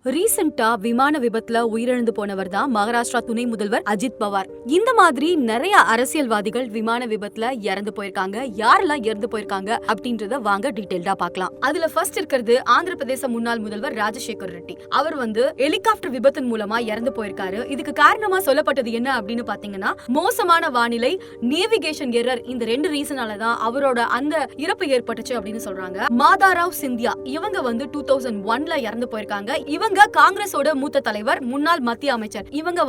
ரீசெண்டா விமான விபத்துல உயிரிழந்து போனவர் தான் மகாராஷ்டிரா துணை முதல்வர் அஜித் பவார். இந்த மாதிரி நிறைய அரசியல்வாதிகள் விமான விபத்துல இறந்து போயிருக்காங்க. யாரெல்லாம் இறந்து போயிருக்காங்க அப்படின்றத வாங்க டீடைல்டா பார்க்கலாம். அதுல ஃபர்ஸ்ட் இருக்கிறது ஆந்திர பிரதேச முன்னாள் முதல்வர் ராஜசேகர் ரெட்டி. அவர் ஹெலிகாப்டர் விபத்தின் மூலமா இறந்து போயிருக்காரு. இதுக்கு காரணமா சொல்லப்பட்டது என்ன அப்படின்னு பாத்தீங்கன்னா, மோசமான வானிலை, நேவிகேஷன் எரர், இந்த ரெண்டு ரீசனால தான் அவரோட அந்த இறப்பு ஏற்பட்டுச்சு அப்படின்னு சொல்றாங்க. மாதாராவ் சிந்தியா இவங்க 2001ல இறந்து போயிருக்காங்க. இவங்க காங்கிரஸோட மூத்த தலைவர், முன்னாள் மத்திய அமைச்சர். இவங்க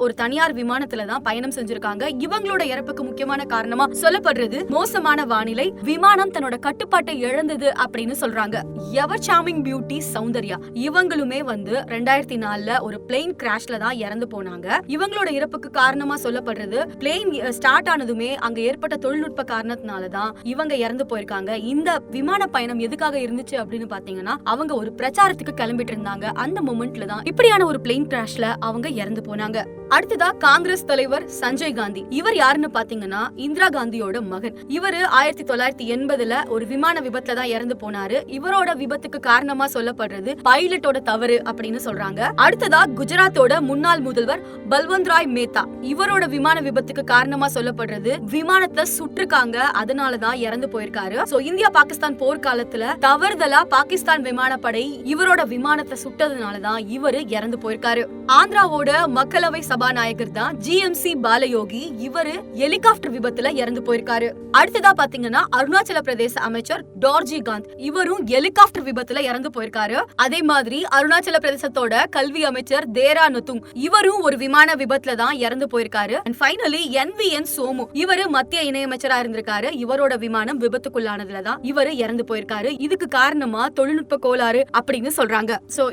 ஒரு தனியார் விமானத்துல தான் பயணம் செஞ்சிருக்காங்க. இவங்களோட இறப்புக்கு முக்கியமான காரணமா சொல்லப்படுறது மோசமான வானிலை, விமானம் தன்னோட கட்டுப்பாட்டை இழந்தது அப்படின்னு சொல்றாங்க. எவர் சார்மிங் பியூட்டி சௌந்தர்யா இவங்களுமே 2004ல ஒரு பிளேன் கிராஷ்ல தான் இறந்து போனாங்க. இவங்களோட இறப்புக்கு காரணமா சொல்லப்படுறது பிளேன் ஸ்டார்ட் ஆனதுமே அங்க ஏற்பட்ட தொழில்நுட்ப காரணத்தினால தான் இவங்க இறந்து போயிருக்காங்க. இந்த விமான பயணம் எதுக்காக இருந்துச்சு அப்படின்னு பாத்தீங்கன்னா, அவங்க ஒரு பிரச்சாரத்துக்கு கிளம்பிட்டு இருந்தாங்க. அந்த மொமெண்ட்ல தான் இப்படியான ஒரு பிளேன் கிராஷ்ல அவங்க இறந்து போனாங்க. அடுத்ததா காங்கிரஸ் தலைவர் சஞ்சய் காந்தி. இவர் யாருன்னு பாத்தீங்கன்னா, இந்திரா காந்தியோட மகன். இவர் 1980ல ஒரு விமான விபத்துல தான் இறந்து போனாரு. இவரோட விபத்துக்கு காரணமா சொல்லப்படுறது பைலட்டோட தவறு அப்படின்னு சொல்றாங்க. அடுத்ததா குஜராத்தோட முன்னாள் முதல்வர் பல்வந்த் ராய் மேத்தா. இவரோட விமான விபத்துக்கு காரணமா சொல்லப்படுறது விமானத்தை சுட்டிருக்காங்க, அதனாலதான் இறந்து போயிருக்காரு. இந்தியா பாகிஸ்தான் போர்க்காலத்துல தவறுதலா பாகிஸ்தான் விமானப்படை இவரோட விமானத்தை சுட்டதுனாலதான் இவரு இறந்து போயிருக்காரு. ஆந்திராவோட மக்களவை சபாநாயகர் தான் GMC பாலயோகி. இவரு ஹெலிகாப்டர் விபத்துல இறந்து போயிருக்காரு. அடுத்ததா பாத்தீங்கன்னா, அருணாச்சல பிரதேச அமைச்சர் டார்ஜி காந்த். இவரும் ஹெலிகாப்டர் விபத்துல இறந்து போயிருக்காரு. அதே மாதிரி அருணாச்சல பிரதேசத்தோட கல்வி அமைச்சர் தேரா நுத்துங். இவரும் ஒரு விமான விபத்துல தான் இறந்து போயிருக்காரு. And finally NVN Somu. இவரு மத்திய இணையமைச்சரா இருந்திருக்காரு. இவரோட விமானம் விபத்துக்குள்ளானதுல தான் இவரு இறந்து போயிருக்காரு. இதுக்கு காரணமா தொழில்நுட்ப கோளாறு அப்படின்னு சொல்றாங்க.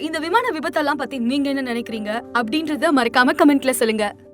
இந்த விமான விபத்தெல்லாம் பத்தி நீங்க என்ன நினைக்கிறீங்க அப்படின்றத மறக்காம கமெண்ட்ல சொல்லுங்க.